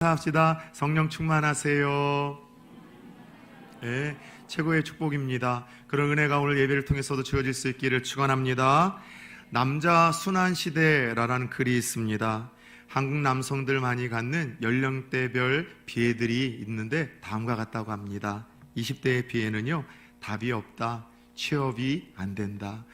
합시다. 성령 충만하세요. 네, 최고의 축복입니다. 그런 은혜가 오늘 예배를 통해서도 주어질 수 있기를 축원합니다. 남자 순환 시대라는 글이 있습니다. 한국 남성들 많이 갖는 연령대별 비애들이 있는데 다음과 같다고 합니다. 20대의 비애는요, 답이 없다, 취업이 안 된다.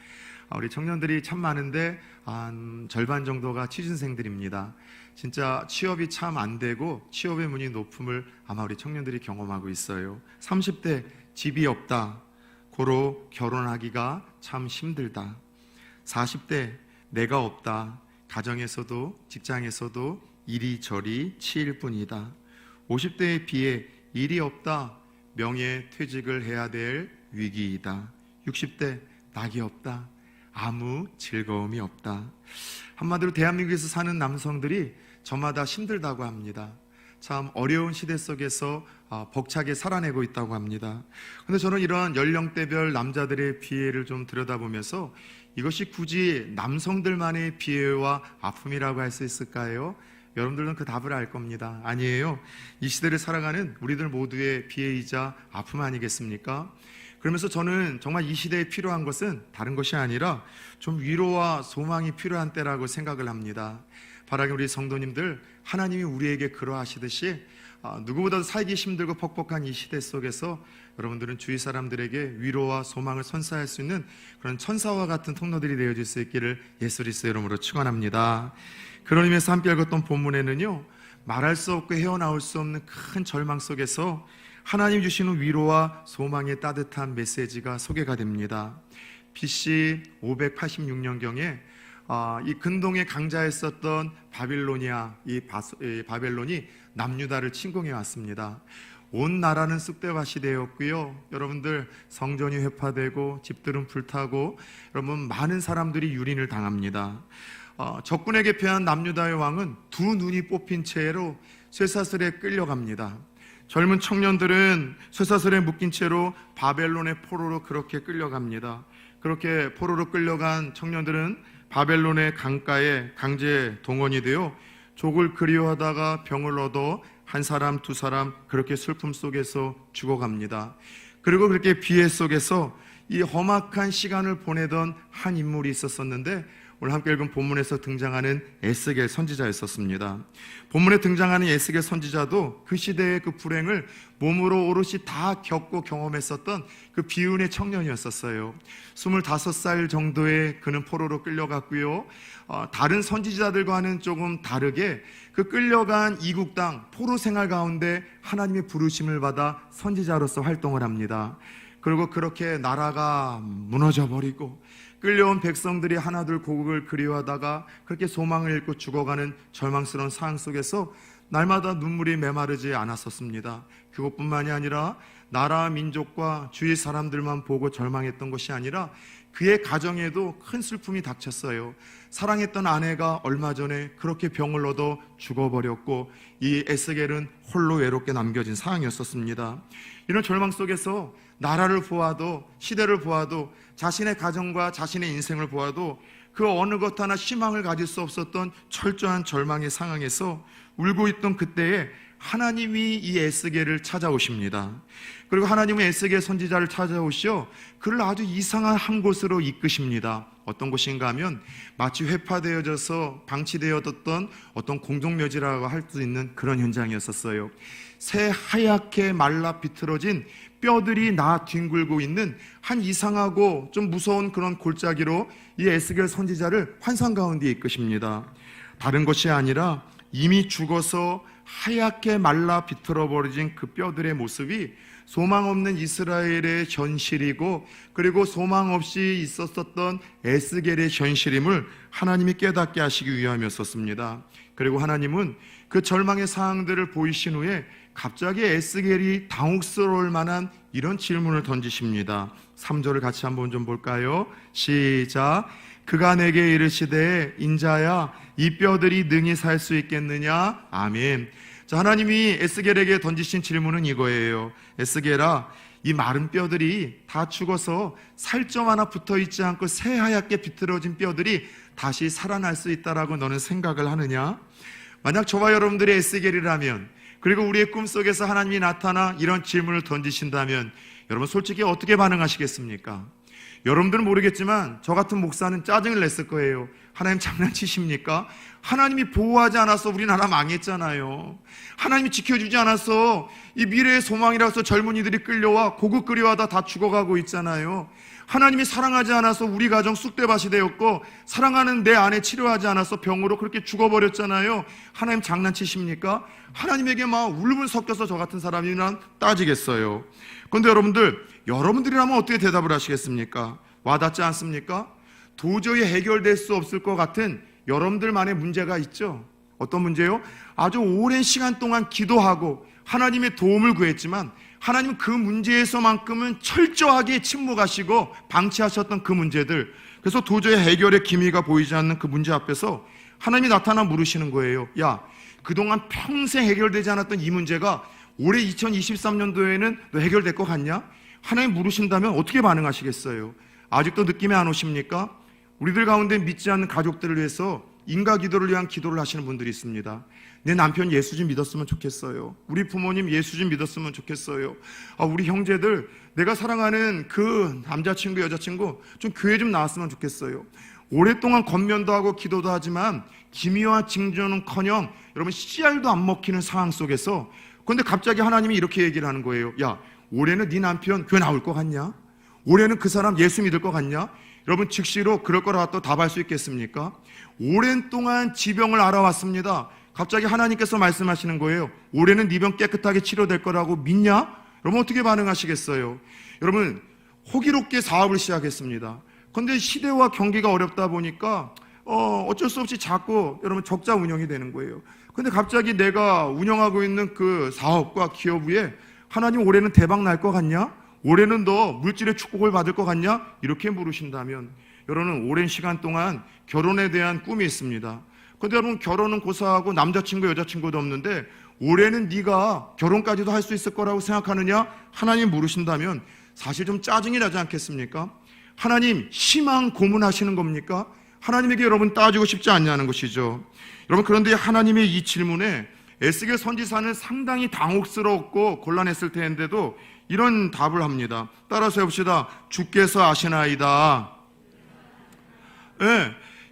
우리 청년들이 참 많은데 한 절반 정도가 취준생들입니다. 진짜 취업이 참 안 되고 취업의 문이 높음을 아마 우리 청년들이 경험하고 있어요. 30대 집이 없다, 고로 결혼하기가 참 힘들다. 40대 내가 없다, 가정에서도 직장에서도 이리저리 치일 뿐이다. 50대에 비해 일이 없다, 명예퇴직을 해야 될 위기이다. 60대 낙이 없다, 아무 즐거움이 없다. 한마디로 대한민국에서 사는 남성들이 저마다 힘들다고 합니다. 참 어려운 시대 속에서 벅차게 살아내고 있다고 합니다. 그런데 저는 이런 연령대별 남자들의 비애를 좀 들여다보면서 이것이 굳이 남성들만의 비애와 아픔이라고 할 수 있을까요? 여러분들은 그 답을 알 겁니다. 아니에요. 이 시대를 살아가는 우리들 모두의 비애이자 아픔 아니겠습니까? 그러면서 저는 정말 이 시대에 필요한 것은 다른 것이 아니라 좀 위로와 소망이 필요한 때라고 생각을 합니다. 바라기 우리 성도님들, 하나님이 우리에게 그러하시듯이 누구보다도 살기 힘들고 퍽퍽한 이 시대 속에서 여러분들은 주위 사람들에게 위로와 소망을 선사할 수 있는 그런 천사와 같은 통로들이 되어질 수 있기를 예수 그리스도의 이름으로 축원합니다. 그런 의미에서 함께 읽었던 본문에는요, 말할 수 없고 헤어나올 수 없는 큰 절망 속에서 하나님 주시는 위로와 소망의 따뜻한 메시지가 소개가 됩니다. BC 586년경에 이 근동의 강자에 있었던 바빌로니아, 이 바벨론이 남유다를 침공해 왔습니다. 온 나라는 쑥대밭이 되었고요, 여러분들 성전이 회파되고 집들은 불타고 여러분 많은 사람들이 유린을 당합니다. 적군에게 패한 남유다의 왕은 두 눈이 뽑힌 채로 쇠사슬에 끌려갑니다. 젊은 청년들은 쇠사슬에 묶인 채로 바벨론의 포로로 그렇게 끌려갑니다. 그렇게 포로로 끌려간 청년들은 바벨론의 강가에 강제 동원이 되어 족을 그리워하다가 병을 얻어 한 사람 두 사람 그렇게 슬픔 속에서 죽어갑니다. 그리고 그렇게 비애 속에서 이 험악한 시간을 보내던 한 인물이 있었는데 오늘 함께 읽은 본문에서 등장하는 에스겔 선지자였었습니다. 본문에 등장하는 에스겔 선지자도 그 시대의 그 불행을 몸으로 오롯이 다 겪고 경험했었던 그 비운의 청년이었었어요. 25살 정도의 그는 포로로 끌려갔고요, 다른 선지자들과는 조금 다르게 그 끌려간 이국 땅 포로 생활 가운데 하나님의 부르심을 받아 선지자로서 활동을 합니다. 그리고 그렇게 나라가 무너져 버리고 끌려온 백성들이 하나둘 고국을 그리워하다가 그렇게 소망을 잃고 죽어가는 절망스러운 상황 속에서 날마다 눈물이 메마르지 않았었습니다. 그것뿐만이 아니라 나라와 민족과 주위 사람들만 보고 절망했던 것이 아니라 그의 가정에도 큰 슬픔이 닥쳤어요. 사랑했던 아내가 얼마 전에 그렇게 병을 얻어 죽어버렸고 이 에스겔은 홀로 외롭게 남겨진 상황이었었습니다. 이런 절망 속에서 나라를 보아도 시대를 보아도 자신의 가정과 자신의 인생을 보아도 그 어느 것 하나 희망을 가질 수 없었던 철저한 절망의 상황에서 울고 있던 그때에 하나님이 이 에스겔을 찾아오십니다. 그리고 하나님은 에스겔 선지자를 찾아오시어 그를 아주 이상한 한 곳으로 이끄십니다. 어떤 곳인가 하면 마치 회파되어져서 방치되어졌던 어떤 공동묘지라고 할 수 있는 그런 현장이었었어요. 새 하얗게 말라 비틀어진 뼈들이 나 뒹굴고 있는 한 이상하고 좀 무서운 그런 골짜기로 이 에스겔 선지자를 환상 가운데 이끄십니다. 다른 것이 아니라 이미 죽어서 하얗게 말라 비틀어버려진 그 뼈들의 모습이 소망 없는 이스라엘의 현실이고 그리고 소망 없이 있었던 에스겔의 현실임을 하나님이 깨닫게 하시기 위함이었습니다. 그리고 하나님은 그 절망의 상황들을 보이신 후에 갑자기 에스겔이 당혹스러울 만한 이런 질문을 던지십니다. 3절을 같이 한번 좀 볼까요? 시작. 그가 내게 이르시되 인자야 이 뼈들이 능히 살 수 있겠느냐? 아멘. 자, 하나님이 에스겔에게 던지신 질문은 이거예요. 에스겔아, 이 마른 뼈들이 다 죽어서 살점 하나 붙어있지 않고 새하얗게 비틀어진 뼈들이 다시 살아날 수 있다라고 너는 생각을 하느냐? 만약 저와 여러분들이 에스겔이라면 그리고 우리의 꿈속에서 하나님이 나타나 이런 질문을 던지신다면 여러분 솔직히 어떻게 반응하시겠습니까? 여러분들은 모르겠지만 저 같은 목사는 짜증을 냈을 거예요. 하나님 장난치십니까? 하나님이 보호하지 않아서 우리나라 망했잖아요. 하나님이 지켜주지 않아서 이 미래의 소망이라서 젊은이들이 끌려와 고국끓이와다 다 죽어가고 있잖아요. 하나님이 사랑하지 않아서 우리 가정 쑥대밭이 되었고 사랑하는 내 아내 치료하지 않아서 병으로 그렇게 죽어버렸잖아요. 하나님 장난치십니까? 하나님에게 막 울분 섞여서 저 같은 사람이란 따지겠어요. 그런데 여러분들이라면 어떻게 대답을 하시겠습니까? 와닿지 않습니까? 도저히 해결될 수 없을 것 같은 여러분들만의 문제가 있죠. 어떤 문제요? 아주 오랜 시간 동안 기도하고 하나님의 도움을 구했지만 하나님은 그 문제에서만큼은 철저하게 침묵하시고 방치하셨던 그 문제들, 그래서 도저히 해결의 기미가 보이지 않는 그 문제 앞에서 하나님이 나타나 물으시는 거예요. 야, 그동안 평생 해결되지 않았던 이 문제가 올해 2023년도에는 너 해결될 것 같냐? 하나님 물으신다면 어떻게 반응하시겠어요? 아직도 느낌이 안 오십니까? 우리들 가운데 믿지 않는 가족들을 위해서 인가 기도를 위한 기도를 하시는 분들이 있습니다. 내 남편 예수 좀 믿었으면 좋겠어요. 우리 부모님 예수 좀 믿었으면 좋겠어요. 우리 형제들 내가 사랑하는 그 남자친구 여자친구 좀 교회 좀 나왔으면 좋겠어요. 오랫동안 권면도 하고 기도도 하지만 기미와 징조는커녕 여러분 씨알도 안 먹히는 상황 속에서, 그런데 갑자기 하나님이 이렇게 얘기를 하는 거예요. 야, 올해는 네 남편 교회 나올 것 같냐? 올해는 그 사람 예수 믿을 것 같냐? 여러분 즉시로 그럴 거라 또 답할 수 있겠습니까? 오랜 동안 지병을 알아왔습니다. 갑자기 하나님께서 말씀하시는 거예요. 올해는 네 병 깨끗하게 치료될 거라고 믿냐? 여러분 어떻게 반응하시겠어요? 여러분 호기롭게 사업을 시작했습니다. 그런데 시대와 경기가 어렵다 보니까 어쩔 수 없이 자꾸 여러분 적자 운영이 되는 거예요. 그런데 갑자기 내가 운영하고 있는 그 사업과 기업 위에 하나님 올해는 대박 날 것 같냐? 올해는 너 물질의 축복을 받을 것 같냐? 이렇게 물으신다면 여러분은 오랜 시간 동안 결혼에 대한 꿈이 있습니다. 그런데 여러분 결혼은 고사하고 남자친구 여자친구도 없는데 올해는 네가 결혼까지도 할 수 있을 거라고 생각하느냐? 하나님 물으신다면 사실 좀 짜증이 나지 않겠습니까? 하나님 희망 고문하시는 겁니까? 하나님에게 여러분 따지고 싶지 않냐는 것이죠. 여러분 그런데 하나님의 이 질문에 에스겔 선지자는 상당히 당혹스럽고 곤란했을 텐데도 이런 답을 합니다. 따라서 해봅시다. 주께서 아시나이다.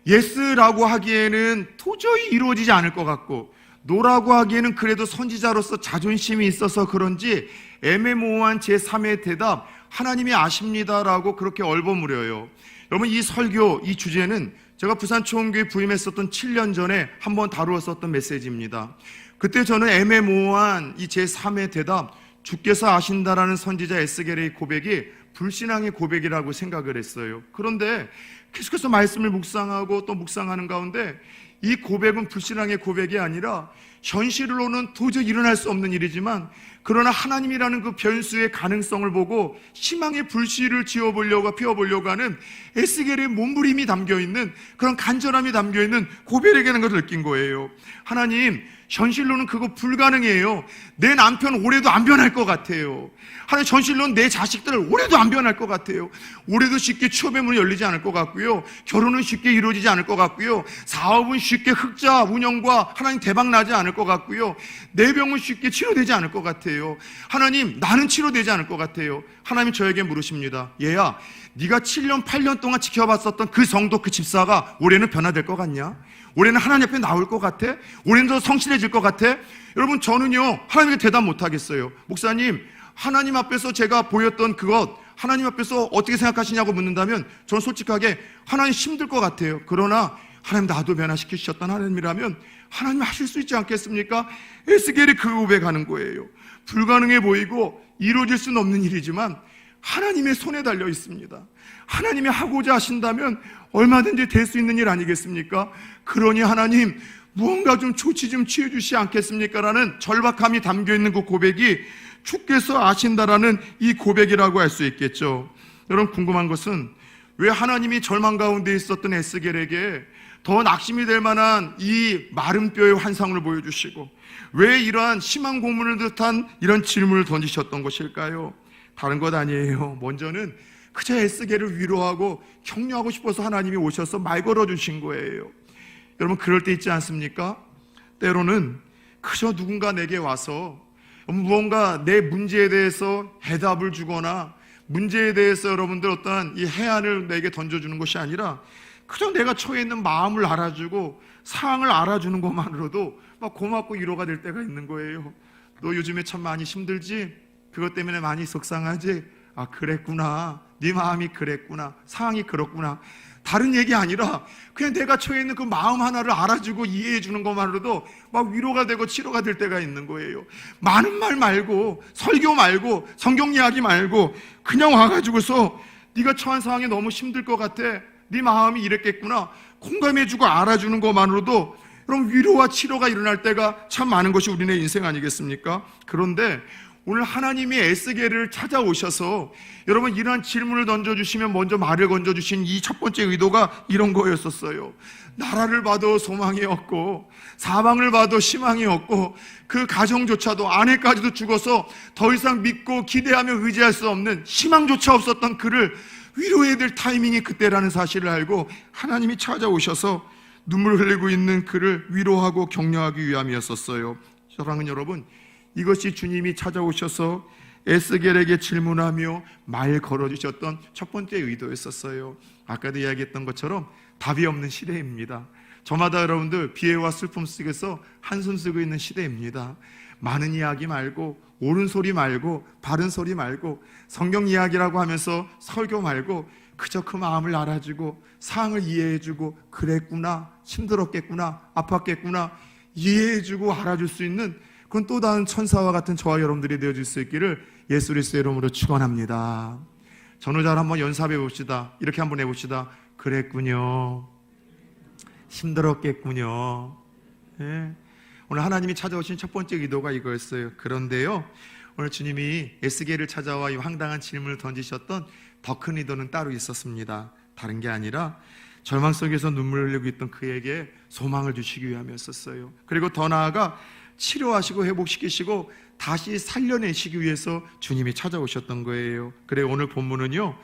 예스라고 하기에는 도저히 이루어지지 않을 것 같고, 노라고 하기에는 그래도 선지자로서 자존심이 있어서 그런지 애매모호한 제3의 대답, 하나님이 아십니다라고 그렇게 얼버무려요. 여러분 이 설교, 이 주제는 제가 부산초원교회 부임했었던 7년 전에 한번 다루었었던 메시지입니다. 그때 저는 애매모호한 이 제3의 대답, 주께서 아신다라는 선지자 에스겔의 고백이 불신앙의 고백이라고 생각을 했어요. 그런데 계속해서 말씀을 묵상하고 또 묵상하는 가운데 이 고백은 불신앙의 고백이 아니라 현실로는 도저히 일어날 수 없는 일이지만, 그러나 하나님이라는 그 변수의 가능성을 보고 희망의 불씨를 피워보려고 하는 에스겔의 몸부림이 담겨있는 그런 간절함이 담겨있는 고백이라는 것을 느낀 거예요. 하나님, 현실로는 그거 불가능해요. 내 남편 올해도 안 변할 것 같아요. 하나님, 현실로는 내 자식들 올해도 안 변할 것 같아요. 올해도 쉽게 취업의 문이 열리지 않을 것 같고요. 결혼은 쉽게 이루어지지 않을 것 같고요. 사업은 쉽게 흑자 운영과 하나님 대박 나지 않을 것 같고요. 내 병은 쉽게 치료되지 않을 것 같아요. 하나님, 나는 치료되지 않을 것 같아요. 하나님 저에게 물으십니다. 얘야, 네가 7년 8년 동안 지켜봤었던 그 성도 그 집사가 올해는 변화될 것 같냐? 올해는 하나님 앞에 나올 것 같아? 올해는 더 성실해질 것 같아? 여러분 저는요 하나님께 대답 못하겠어요. 목사님, 하나님 앞에서 제가 보였던 그것 하나님 앞에서 어떻게 생각하시냐고 묻는다면 저는 솔직하게 하나님 힘들 것 같아요. 그러나 하나님 나도 변화시키셨던 하나님이라면 하나님 하실 수 있지 않겠습니까? 에스겔이 그 고백하는 거예요. 불가능해 보이고 이루어질 수는 없는 일이지만 하나님의 손에 달려 있습니다. 하나님이 하고자 하신다면 얼마든지 될 수 있는 일 아니겠습니까? 그러니 하나님 무언가 좀 조치 좀 취해주시지 않겠습니까? 라는 절박함이 담겨있는 그 고백이 주께서 아신다라는 이 고백이라고 할 수 있겠죠. 여러분 궁금한 것은 왜 하나님이 절망 가운데 있었던 에스겔에게 더 낙심이 될 만한 이 마른 뼈의 환상을 보여주시고 왜 이러한 희망 고문을 듯한 이런 질문을 던지셨던 것일까요? 다른 것 아니에요. 먼저는 그저 에스겔을 위로하고 격려하고 싶어서 하나님이 오셔서 말 걸어주신 거예요. 여러분 그럴 때 있지 않습니까? 때로는 그저 누군가 내게 와서 무언가 내 문제에 대해서 해답을 주거나 문제에 대해서 여러분들 어떠한 이 해안을 내게 던져주는 것이 아니라 그저 내가 처해 있는 마음을 알아주고 상황을 알아주는 것만으로도 막 고맙고 위로가 될 때가 있는 거예요. 너 요즘에 참 많이 힘들지? 그것 때문에 많이 속상하지? 아, 그랬구나. 네 마음이 그랬구나. 상황이 그렇구나. 다른 얘기 아니라 그냥 내가 처해 있는 그 마음 하나를 알아주고 이해해 주는 것만으로도 막 위로가 되고 치료가 될 때가 있는 거예요. 많은 말 말고 설교 말고 성경 이야기 말고 그냥 와가지고서 네가 처한 상황이 너무 힘들 것 같아. 네 마음이 이랬겠구나. 공감해주고 알아주는 것만으로도 여러분 위로와 치료가 일어날 때가 참 많은 것이 우리네 인생 아니겠습니까? 그런데 오늘 하나님이 에스겔을 찾아오셔서 여러분 이러한 질문을 던져주시면 먼저 말을 건져주신 이 첫 번째 의도가 이런 거였었어요. 나라를 봐도 소망이 없고 사방을 봐도 희망이 없고 그 가정조차도 아내까지도 죽어서 더 이상 믿고 기대하며 의지할 수 없는 희망조차 없었던 그를 위로해야 될 타이밍이 그때라는 사실을 알고 하나님이 찾아오셔서 눈물 흘리고 있는 그를 위로하고 격려하기 위함이었었어요. 사랑하는 여러분, 이것이 주님이 찾아오셔서 에스겔에게 질문하며 말 걸어주셨던 첫 번째 의도였었어요. 아까도 이야기했던 것처럼 답이 없는 시대입니다. 저마다 여러분들 비애와 슬픔 속에서 한숨 쓰고 있는 시대입니다. 많은 이야기 말고 옳은 소리 말고 바른 소리 말고 성경 이야기라고 하면서 설교 말고 그저 그 마음을 알아주고 상황을 이해해주고 그랬구나, 힘들었겠구나, 아팠겠구나 이해해주고 알아줄 수 있는 그건 또 다른 천사와 같은 저와 여러분들이 되어줄 수 있기를 예수 그리스도의 이름으로 축원합니다. 전우자를 한번 연습해 봅시다. 이렇게 한번 해봅시다. 그랬군요. 힘들었겠군요. 예. 오늘 하나님이 찾아오신 첫 번째 의도가 이거였어요. 그런데요, 오늘 주님이 에스겔을 찾아와 이 황당한 질문을 던지셨던 더 큰 의도는 따로 있었습니다. 다른 게 아니라 절망 속에서 눈물을 흘리고 있던 그에게 소망을 주시기 위함이었어요. 그리고 더 나아가 치료하시고 회복시키시고 다시 살려내시기 위해서 주님이 찾아오셨던 거예요. 그래 오늘 본문은요,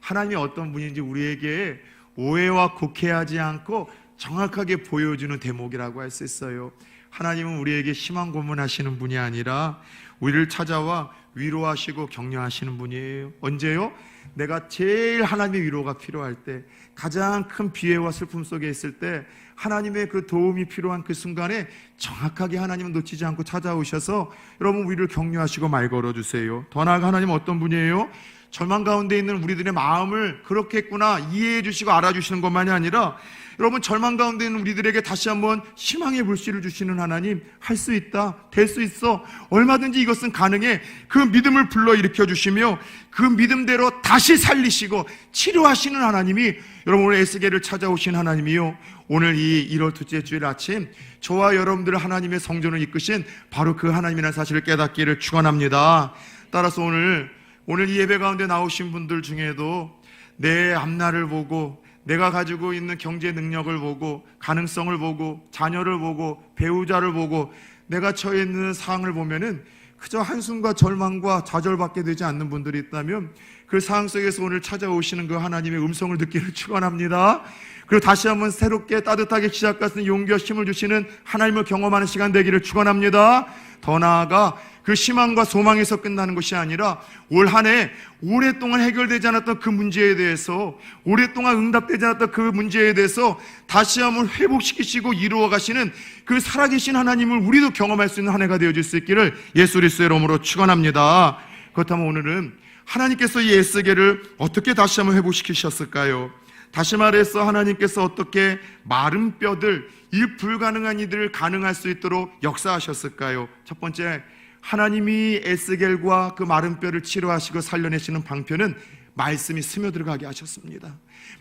하나님이 어떤 분인지 우리에게 오해와 곡해하지 않고 정확하게 보여주는 대목이라고 할 수 있어요. 하나님은 우리에게 희망 고문하시는 분이 아니라 우리를 찾아와 위로하시고 격려하시는 분이에요. 언제요? 내가 제일 하나님의 위로가 필요할 때, 가장 큰 비애와 슬픔 속에 있을 때 하나님의 그 도움이 필요한 그 순간에 정확하게 하나님은 놓치지 않고 찾아오셔서 여러분 우리를 격려하시고 말 걸어주세요. 더 나아가 하나님은 어떤 분이에요? 절망 가운데 있는 우리들의 마음을 그렇게 했구나 이해해 주시고 알아주시는 것만이 아니라 여러분 절망 가운데 있는 우리들에게 다시 한번 희망의 불씨를 주시는 하나님, 할 수 있다, 될 수 있어, 얼마든지 이것은 가능해, 그 믿음을 불러일으켜 주시며 그 믿음대로 다시 살리시고 치료하시는 하나님이 여러분 오늘 에스겔을 찾아오신 하나님이요, 오늘 이 1월 둘째 주일 아침 저와 여러분들을 하나님의 성전을 이끄신 바로 그 하나님이라는 사실을 깨닫기를 축원합니다. 따라서 오늘 이 예배 가운데 나오신 분들 중에도 내 앞날을 보고 내가 가지고 있는 경제 능력을 보고 가능성을 보고 자녀를 보고 배우자를 보고 내가 처해 있는 상황을 보면은 그저 한숨과 절망과 좌절밖에 되지 않는 분들이 있다면 그 상황 속에서 오늘 찾아오시는 그 하나님의 음성을 듣기를 축원합니다. 그리고 다시 한번 새롭게 따뜻하게 시작하는 용기와 힘을 주시는 하나님을 경험하는 시간 되기를 축원합니다. 더 나아가 그 희망과 소망에서 끝나는 것이 아니라 올 한 해 오랫동안 해결되지 않았던 그 문제에 대해서, 오랫동안 응답되지 않았던 그 문제에 대해서 다시 한번 회복시키시고 이루어 가시는 그 살아계신 하나님을 우리도 경험할 수 있는 한 해가 되어질 수 있기를 예수 그리스도의 이름으로 축원합니다. 그렇다면 오늘은 하나님께서 이 에스겔을 어떻게 다시 한번 회복시키셨을까요? 다시 말해서 하나님께서 어떻게 마른 뼈들, 일 불가능한 이들을 가능할 수 있도록 역사하셨을까요? 첫 번째, 하나님이 에스겔과 그 마른 뼈를 치료하시고 살려내시는 방편은 말씀이 스며들어가게 하셨습니다.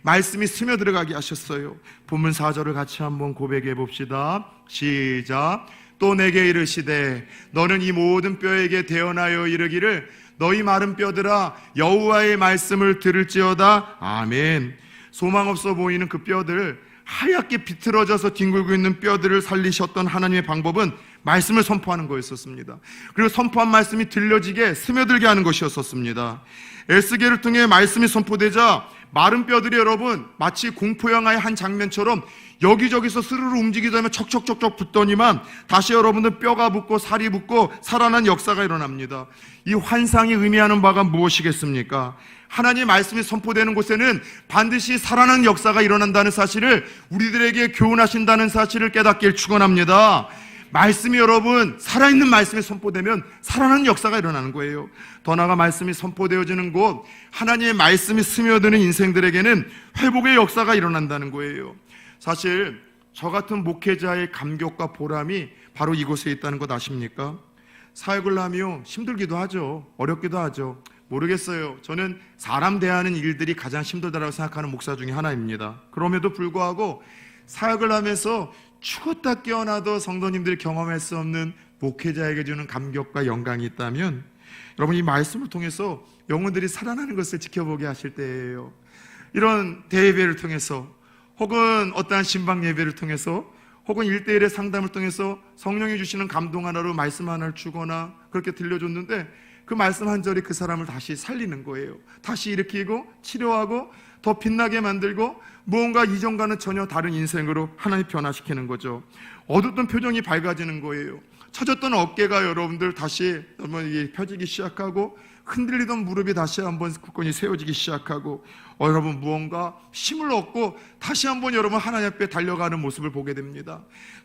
말씀이 스며들어가게 하셨어요. 본문 4절을 같이 한번 고백해 봅시다. 시작. 또 내게 이르시되 너는 이 모든 뼈에게 대언하여 이르기를 너희 마른 뼈들아 여호와의 말씀을 들을지어다. 아멘. 소망 없어 보이는 그 뼈들, 하얗게 비틀어져서 뒹굴고 있는 뼈들을 살리셨던 하나님의 방법은 말씀을 선포하는 거였었습니다. 그리고 선포한 말씀이 들려지게 스며들게 하는 것이었었습니다. 에스겔을 통해 말씀이 선포되자 마른 뼈들이 여러분 마치 공포 영화의 한 장면처럼 여기저기서 스르르 움직이다면 척척척척 붙더니만 다시 여러분들 뼈가 붙고 살이 붙고 살아난 역사가 일어납니다. 이 환상이 의미하는 바가 무엇이겠습니까? 하나님의 말씀이 선포되는 곳에는 반드시 살아난 역사가 일어난다는 사실을 우리들에게 교훈하신다는 사실을 깨닫길 축원합니다. 말씀이 여러분 살아있는 말씀이 선포되면 살아나는 역사가 일어나는 거예요. 더 나아가 말씀이 선포되어지는 곳, 하나님의 말씀이 스며드는 인생들에게는 회복의 역사가 일어난다는 거예요. 사실 저 같은 목회자의 감격과 보람이 바로 이곳에 있다는 것 아십니까? 사역을 하며 힘들기도 하죠. 어렵기도 하죠. 모르겠어요. 저는 사람 대하는 일들이 가장 힘들다고 생각하는 목사 중에 하나입니다. 그럼에도 불구하고 사역을 하면서 죽었다 깨어나도 성도님들이 경험할 수 없는 목회자에게 주는 감격과 영광이 있다면 여러분 이 말씀을 통해서 영혼들이 살아나는 것을 지켜보게 하실 때예요. 이런 대예배를 통해서 혹은 어떠한 신방 예배를 통해서 혹은 1대1의 상담을 통해서 성령이 주시는 감동 하나로 말씀 하나를 주거나 그렇게 들려줬는데 그 말씀 한 절이 그 사람을 다시 살리는 거예요. 다시 일으키고 치료하고 더 빛나게 만들고 무언가 이전과는 전혀 다른 인생으로 하나님 변화시키는 거죠. 어둡던 표정이 밝아지는 거예요. 처졌던 어깨가 여러분들 다시 펴지기 시작하고 흔들리던 무릎이 다시 한번 굳건히 세워지기 시작하고 여러분 무언가 힘을 얻고 다시 한번 여러분 하나님 앞에 달려가는 모습을 보게 됩니다.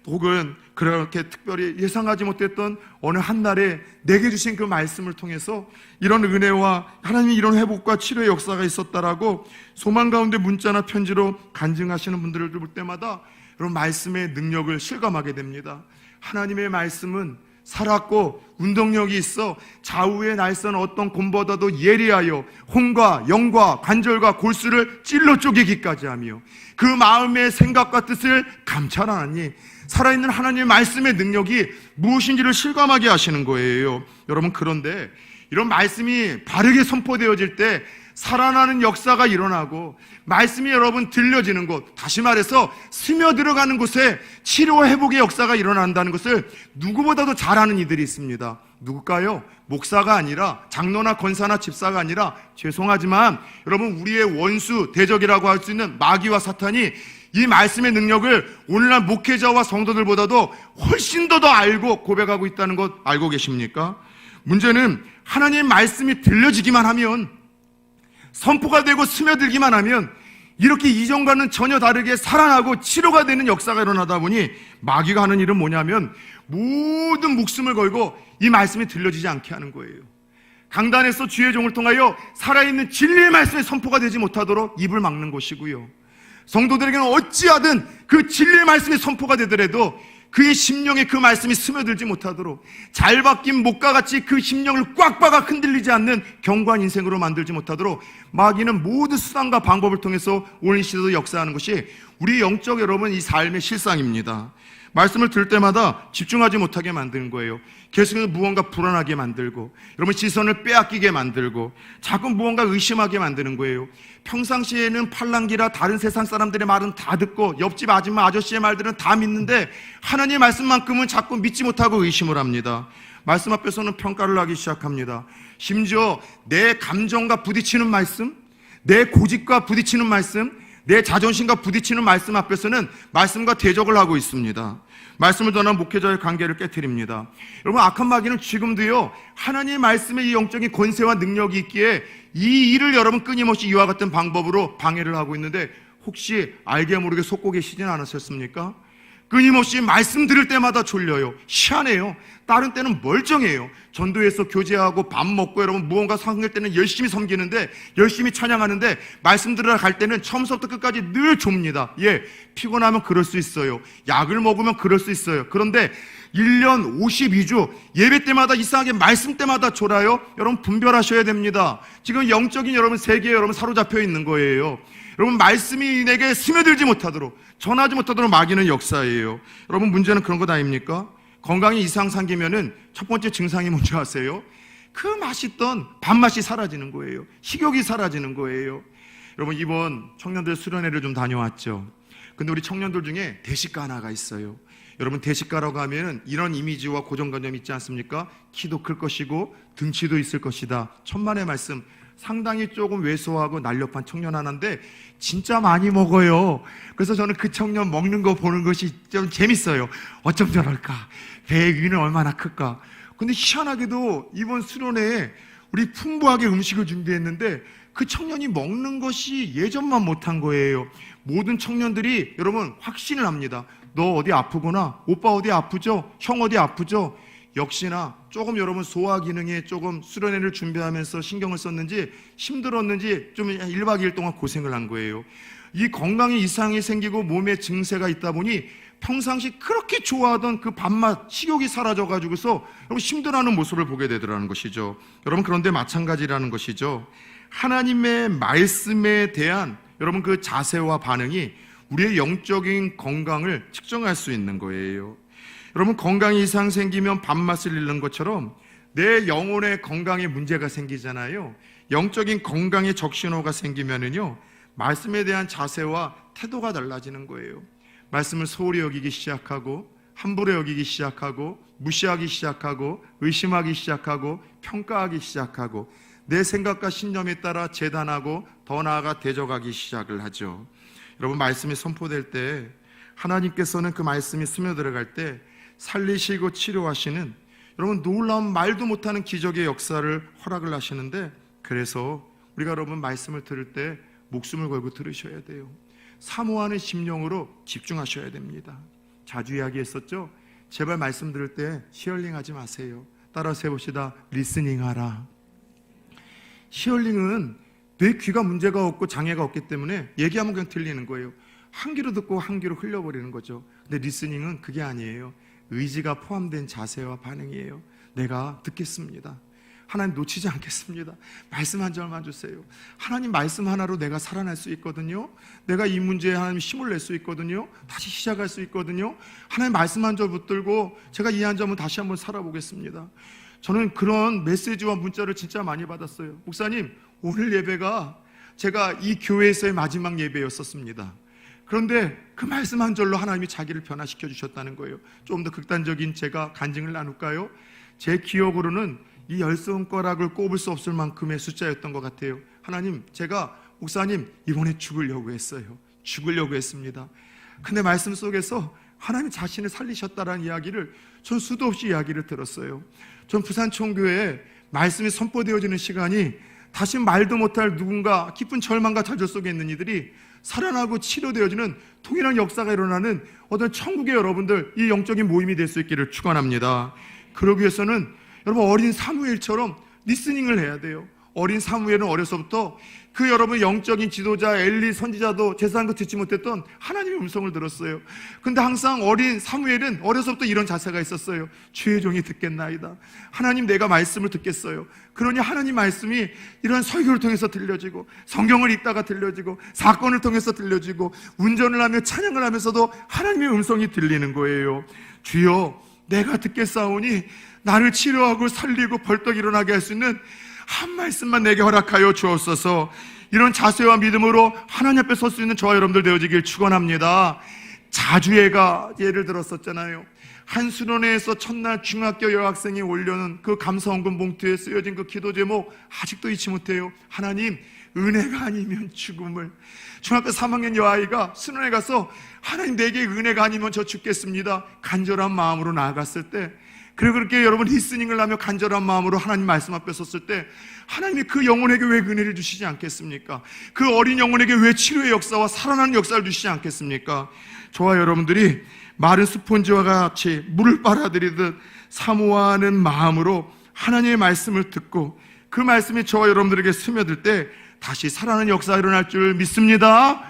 혹은 그렇게 특별히 예상하지 못했던 어느 한날에 내게 주신 그 말씀을 통해서 이런 은혜와 하나님이 이런 회복과 치료의 역사가 있었다라고 소망 가운데 문자나 편지로 간증하시는 분들을 볼 때마다 여러분 말씀의 능력을 실감하게 됩니다. 하나님의 말씀은 살았고 운동력이 있어 좌우에 날선 어떤 곰보다도 예리하여 혼과 영과 관절과 골수를 찔러 쪼개기까지 하며 그 마음의 생각과 뜻을 감찰하나니 살아있는 하나님의 말씀의 능력이 무엇인지를 실감하게 하시는 거예요. 여러분 그런데 이런 말씀이 바르게 선포되어질 때 살아나는 역사가 일어나고 말씀이 여러분 들려지는 곳, 다시 말해서 스며들어가는 곳에 치료와 회복의 역사가 일어난다는 것을 누구보다도 잘 아는 이들이 있습니다. 누굴까요? 목사가 아니라 장로나 권사나 집사가 아니라 죄송하지만 여러분 우리의 원수 대적이라고 할 수 있는 마귀와 사탄이 이 말씀의 능력을 오늘날 목회자와 성도들보다도 훨씬 더 알고 고백하고 있다는 것 알고 계십니까? 문제는 하나님의 말씀이 들려지기만 하면 선포가 되고 스며들기만 하면 이렇게 이전과는 전혀 다르게 살아나고 치료가 되는 역사가 일어나다 보니 마귀가 하는 일은 뭐냐면 모든 목숨을 걸고 이 말씀이 들려지지 않게 하는 거예요. 강단에서 주의 종을 통하여 살아있는 진리의 말씀이 선포가 되지 못하도록 입을 막는 것이고요. 성도들에게는 어찌하든 그 진리의 말씀이 선포가 되더라도 그의 심령에 그 말씀이 스며들지 못하도록 잘 박힌 목과 같이 그 심령을 꽉 박아 흔들리지 않는 견고한 인생으로 만들지 못하도록 마귀는 모든 수단과 방법을 통해서 오늘 이 시대도 역사하는 것이 우리 영적 여러분 이 삶의 실상입니다. 말씀을 들을 때마다 집중하지 못하게 만드는 거예요. 계속해서 무언가 불안하게 만들고 여러분 시선을 빼앗기게 만들고 자꾸 무언가 의심하게 만드는 거예요. 평상시에는 팔랑귀라 다른 세상 사람들의 말은 다 듣고 옆집 아줌마 아저씨의 말들은 다 믿는데 하나님의 말씀만큼은 자꾸 믿지 못하고 의심을 합니다. 말씀 앞에서는 평가를 하기 시작합니다. 심지어 내 감정과 부딪히는 말씀, 내 고집과 부딪히는 말씀, 내 자존심과 부딪히는 말씀 앞에서는 말씀과 대적을 하고 있습니다. 말씀을 전한 목회자의 관계를 깨트립니다. 여러분 악한 마귀는 지금도요 하나님의 말씀에 이 영적인 권세와 능력이 있기에 이 일을 여러분 끊임없이 이와 같은 방법으로 방해를 하고 있는데 혹시 알게 모르게 속고 계시진 않으셨습니까? 끊임없이 말씀 들을 때마다 졸려요. 희한해요. 다른 때는 멀쩡해요. 전도에서 교제하고 밥 먹고 여러분 무언가 섬길 때는 열심히 섬기는데 열심히 찬양하는데 말씀 들으러 갈 때는 처음부터 끝까지 늘 좁니다. 예, 피곤하면 그럴 수 있어요. 약을 먹으면 그럴 수 있어요. 그런데 1년 52주 예배 때마다 이상하게 말씀 때마다 졸아요. 여러분 분별하셔야 됩니다. 지금 영적인 여러분 세계에 여러분 사로잡혀 있는 거예요. 여러분 말씀이 내게 스며들지 못하도록 전하지 못하도록 마귀는 역사예요. 여러분 문제는 그런 것 아닙니까? 건강이 이상 생기면은 첫 번째 증상이 뭔지 아세요? 그 맛있던 밥맛이 사라지는 거예요. 식욕이 사라지는 거예요. 여러분 이번 청년들 수련회를 좀 다녀왔죠. 근데 우리 청년들 중에 대식가 하나가 있어요. 여러분 대식가라고 하면 이런 이미지와 고정관념이 있지 않습니까? 키도 클 것이고 등치도 있을 것이다. 천만의 말씀 상당히 조금 왜소하고 날렵한 청년 하나인데 진짜 많이 먹어요. 그래서 저는 그 청년 먹는 거 보는 것이 좀 재밌어요. 어쩜 저럴까? 배의 위는 얼마나 클까? 근데 희한하게도 이번 수련회에 우리 풍부하게 음식을 준비했는데 그 청년이 먹는 것이 예전만 못한 거예요. 모든 청년들이 여러분 확신을 합니다. 너 어디 아프구나? 오빠 어디 아프죠? 형 어디 아프죠? 역시나 조금 여러분 소화 기능에 조금 수련회를 준비하면서 신경을 썼는지 힘들었는지 좀 1박 2일 동안 고생을 한 거예요. 이 건강에 이상이 생기고 몸에 증세가 있다 보니 평상시 그렇게 좋아하던 그 밥맛, 식욕이 사라져가지고서 여러분 힘들어하는 모습을 보게 되더라는 것이죠. 여러분 그런데 마찬가지라는 것이죠. 하나님의 말씀에 대한 여러분 그 자세와 반응이 우리의 영적인 건강을 측정할 수 있는 거예요. 여러분 건강에 이상 생기면 밥맛을 잃는 것처럼 내 영혼의 건강에 문제가 생기잖아요. 영적인 건강에 적신호가 생기면은요 말씀에 대한 자세와 태도가 달라지는 거예요. 말씀을 소홀히 여기기 시작하고 함부로 여기기 시작하고 무시하기 시작하고 의심하기 시작하고 평가하기 시작하고 내 생각과 신념에 따라 재단하고 더 나아가 대적하기 시작을 하죠. 여러분 말씀이 선포될 때 하나님께서는 그 말씀이 스며들어갈 때 살리시고 치료하시는 여러분 놀라운 말도 못하는 기적의 역사를 허락을 하시는데 그래서 우리가 여러분 말씀을 들을 때 목숨을 걸고 들으셔야 돼요. 사모하는 심령으로 집중하셔야 됩니다. 자주 이야기했었죠. 제발 말씀 들을 때 히얼링하지 마세요. 따라서 해봅시다. 리스닝하라. 히얼링은 뇌 귀가 문제가 없고 장애가 없기 때문에 얘기하면 그냥 들리는 거예요. 한 귀로 듣고 한 귀로 흘려버리는 거죠. 근데 리스닝은 그게 아니에요. 의지가 포함된 자세와 반응이에요. 내가 듣겠습니다. 하나님 놓치지 않겠습니다. 말씀 한 절만 주세요. 하나님 말씀 하나로 내가 살아날 수 있거든요. 내가 이 문제에 하나님 힘을 낼 수 있거든요. 다시 시작할 수 있거든요. 하나님 말씀 한 절 붙들고 제가 이 한 점은 다시 한번 살아보겠습니다. 저는 그런 메시지와 문자를 진짜 많이 받았어요. 목사님, 오늘 예배가 제가 이 교회에서의 마지막 예배였었습니다. 그런데 그 말씀 한 절로 하나님이 자기를 변화시켜 주셨다는 거예요. 좀 더 극단적인 제가 간증을 나눌까요? 제 기억으로는 이 10손가락을 꼽을 수 없을 만큼의 숫자였던 것 같아요. 하나님, 제가 목사님 이번에 죽으려고 했어요. 죽으려고 했습니다. 근데 말씀 속에서 하나님 자신을 살리셨다라는 이야기를 전 수도 없이 이야기를 들었어요. 전 부산총교회에 말씀이 선포되어지는 시간이 다시 말도 못할 누군가 깊은 절망과 좌절 속에 있는 이들이 살아나고 치료되어지는 통일한 역사가 일어나는 어떤 천국의 여러분들 이 영적인 모임이 될 수 있기를 축원합니다. 그러기 위해서는 여러분 어린 사무엘처럼 리스닝을 해야 돼요. 어린 사무엘은 어려서부터 그 여러분 영적인 지도자 엘리 선지자도 제사한 거 듣지 못했던 하나님의 음성을 들었어요. 근데 항상 어린 사무엘은 어려서부터 이런 자세가 있었어요. 주의 종이 듣겠나이다. 하나님 내가 말씀을 듣겠어요. 그러니 하나님 말씀이 이런 설교를 통해서 들려지고 성경을 읽다가 들려지고 사건을 통해서 들려지고 운전을 하며 찬양을 하면서도 하나님의 음성이 들리는 거예요. 주여 내가 듣겠사오니 나를 치료하고 살리고 벌떡 일어나게 할 수 있는 한 말씀만 내게 허락하여 주옵소서. 이런 자세와 믿음으로 하나님 앞에 설 수 있는 저와 여러분들 되어지길 축원합니다. 자주예가 예를 들었었잖아요. 한 수련회에서 첫날 중학교 여학생이 올려놓은 그 감사원금 봉투에 쓰여진 그 기도 제목 아직도 잊지 못해요. 하나님, 은혜가 아니면 죽음을. 중학교 3학년 여아이가 수련회 가서 하나님 내게 은혜가 아니면 저 죽겠습니다 간절한 마음으로 나아갔을 때, 그리고 그렇게 여러분 리스닝을 하며 간절한 마음으로 하나님 말씀 앞에 섰을 때 하나님이 그 영혼에게 왜 은혜를 주시지 않겠습니까? 그 어린 영혼에게 왜 치료의 역사와 살아나는 역사를 주시지 않겠습니까? 저와 여러분들이 마른 스폰지와 같이 물을 빨아들이듯 사모하는 마음으로 하나님의 말씀을 듣고 그 말씀이 저와 여러분들에게 스며들 때 다시 살아나는 역사가 일어날 줄 믿습니다.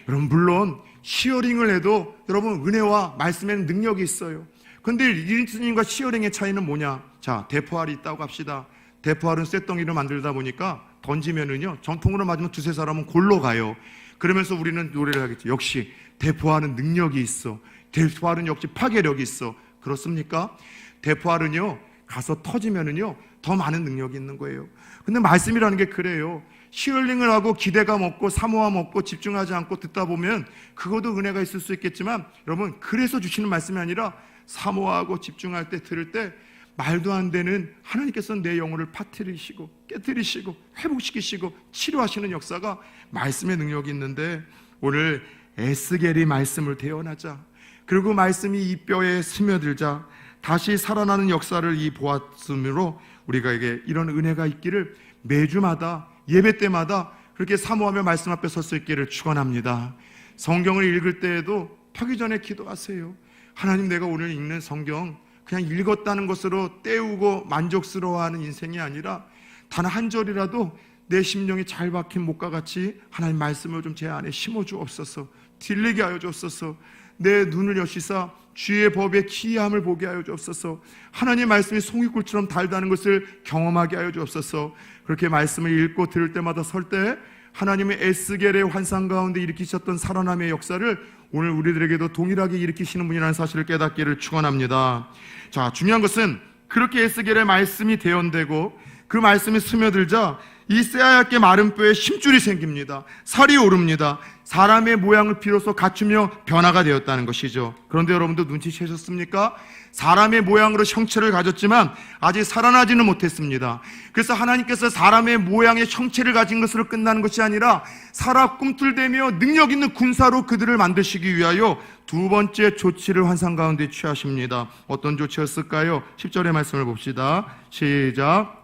여러분 물론 히어링을 해도 여러분 은혜와 말씀에는 능력이 있어요. 근데 리스닝과 히어링의 차이는 뭐냐? 자, 대포알이 있다고 합시다. 대포알은 쇳덩이를 만들다 보니까 던지면은요 전통으로 맞으면 두세 사람은 골로 가요. 그러면서 우리는 노래를 하겠죠. 역시 대포알은 능력이 있어. 대포알은 역시 파괴력이 있어. 그렇습니까? 대포알은요 가서 터지면은요 더 많은 능력이 있는 거예요. 근데 말씀이라는 게 그래요. 히얼링을 하고 기대감 없고 사모함 없고 집중하지 않고 듣다 보면 그것도 은혜가 있을 수 있겠지만 여러분 그래서 주시는 말씀이 아니라 사모하고 집중할 때 들을 때 말도 안 되는 하나님께서 내 영혼을 파뜨리시고 깨뜨리시고 회복시키시고 치료하시는 역사가 말씀의 능력이 있는데, 오늘 에스겔이 말씀을 대언하자, 그리고 말씀이 이 뼈에 스며들자 다시 살아나는 역사를 보았으므로 우리가 이런 은혜가 있기를 매주마다 예배 때마다 그렇게 사모하며 말씀 앞에 설 수 있기를 축원합니다. 성경을 읽을 때에도 하기 전에 기도하세요. 하나님, 내가 오늘 읽는 성경 그냥 읽었다는 것으로 때우고 만족스러워하는 인생이 아니라 단 한 절이라도 내 심령이 잘 박힌 목과 같이 하나님 말씀을 좀 제 안에 심어 주옵소서. 들리게 하여 주옵소서. 내 눈을 여시사 주의 법의 기이함을 보게 하여 주옵소서. 하나님의 말씀이 송이꿀처럼 달다는 것을 경험하게 하여 주옵소서. 그렇게 말씀을 읽고 들을 때마다 설 때 하나님의 에스겔의 환상 가운데 일으키셨던 살아남의 역사를 오늘 우리들에게도 동일하게 일으키시는 분이라는 사실을 깨닫기를 축원합니다. 자, 중요한 것은 그렇게 에스겔의 말씀이 대언되고 그 말씀이 스며들자 이 새하얗게 마른 뼈에 힘줄이 생깁니다. 살이 오릅니다. 사람의 모양을 비로소 갖추며 변화가 되었다는 것이죠. 그런데 여러분도 눈치채셨습니까? 사람의 모양으로 형체를 가졌지만 아직 살아나지는 못했습니다. 그래서 하나님께서 사람의 모양의 형체를 가진 것으로 끝나는 것이 아니라 살아 꿈틀대며 능력 있는 군사로 그들을 만드시기 위하여 두 번째 조치를 환상 가운데 취하십니다. 어떤 조치였을까요? 10절의 말씀을 봅시다. 시작.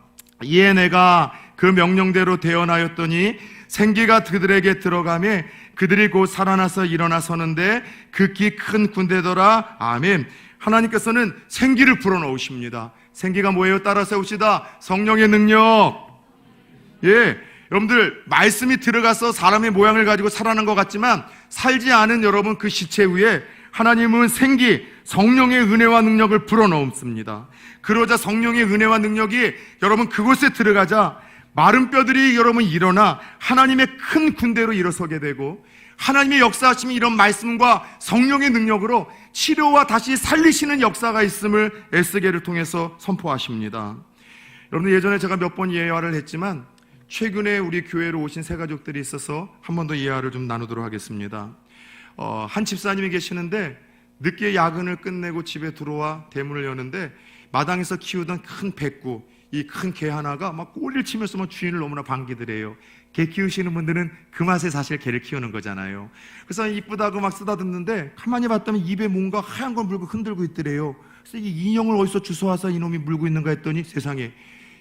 이에 내가 그 명령대로 대언하였더니 생기가 그들에게 들어가매 그들이 곧 살아나서 일어나 서는데 극히 큰 군대더라. 아멘. 하나님께서는 생기를 불어넣으십니다. 생기가 뭐예요? 따라 세웁시다. 성령의 능력. 예, 여러분들 말씀이 들어가서 사람의 모양을 가지고 살아난 것 같지만 살지 않은 여러분 그 시체 위에 하나님은 생기, 성령의 은혜와 능력을 불어넣습니다. 그러자 성령의 은혜와 능력이 여러분 그곳에 들어가자 마른 뼈들이 여러분 일어나 하나님의 큰 군대로 일어서게 되고, 하나님의 역사하심이 이런 말씀과 성령의 능력으로 치료와 다시 살리시는 역사가 있음을 에스겔을 통해서 선포하십니다. 여러분, 예전에 제가 몇 번 예화를 했지만 최근에 우리 교회로 오신 새 가족들이 있어서 한 번 더 예화를 좀 나누도록 하겠습니다. 한 집사님이 계시는데 늦게 야근을 끝내고 집에 들어와 대문을 여는데 마당에서 키우던 큰 백구, 이 큰 개 하나가 막 꼬리를 치면서 막 주인을 너무나 반기더래요. 개 키우시는 분들은 그 맛에 사실 개를 키우는 거잖아요. 그래서 이쁘다고 막 쓰다듬는데 가만히 봤더니 입에 뭔가 하얀 걸 물고 흔들고 있더래요. 그래서 이 인형을 어디서 주워와서 이놈이 물고 있는가 했더니 세상에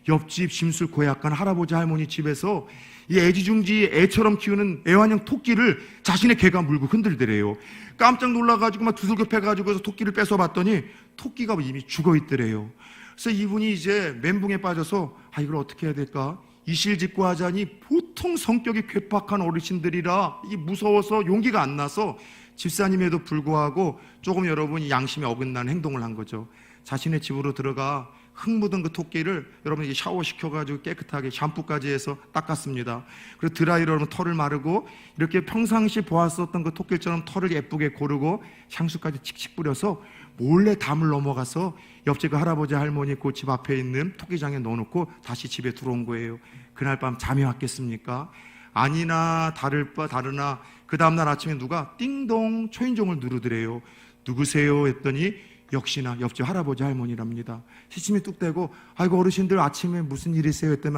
옆집 심술 고약한 할아버지 할머니 집에서 이 애지중지 애처럼 키우는 애완형 토끼를 자신의 개가 물고 흔들더래요. 깜짝 놀라가지고 막 두들겨패가지고 토끼를 뺏어봤더니 토끼가 이미 죽어있더래요. 그래서 이분이 이제 멘붕에 빠져서 이걸 어떻게 해야 될까? 이실직고 하자니 보통 성격이 괴팍한 어르신들이라 이게 무서워서 용기가 안 나서 집사님에도 불구하고 조금 여러분이 양심에 어긋나는 행동을 한 거죠. 자신의 집으로 들어가 흙 묻은 그 토끼를 여러분이 샤워시켜가지고 깨끗하게 샴푸까지 해서 닦았습니다. 그리고 드라이로 여러분 털을 마르고 이렇게 평상시 보았었던 그 토끼처럼 털을 예쁘게 고르고 향수까지 칙칙 뿌려서 몰래 담을 넘어가서 옆집 그 할아버지 할머니 그 집 앞에 있는 토끼장에 넣어놓고 다시 집에 들어온 거예요. 그날 밤 잠이 왔겠습니까? 아니나 다르나 그 다음날 아침에 누가 띵동 초인종을 누르더래요. 누구세요? 했더니 역시나 옆집 할아버지 할머니랍니다. 시침이 뚝 떼고 아이고 어르신들 아침에 무슨 일이세요? 했더니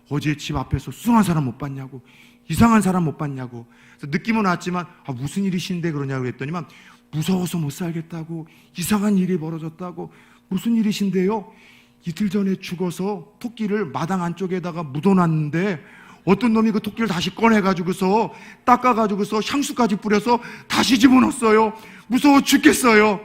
어제 집 앞에서 수상한 사람 못 봤냐고, 이상한 사람 못 봤냐고. 그래서 느낌은 왔지만 무슨 일이신데 그러냐고 했더니만 무서워서 못 살겠다고, 이상한 일이 벌어졌다고. 무슨 일이신데요? 이틀 전에 죽어서 토끼를 마당 안쪽에다가 묻어놨는데 어떤 놈이 그 토끼를 다시 꺼내가지고서 닦아가지고서 향수까지 뿌려서 다시 집어넣었어요. 무서워 죽겠어요.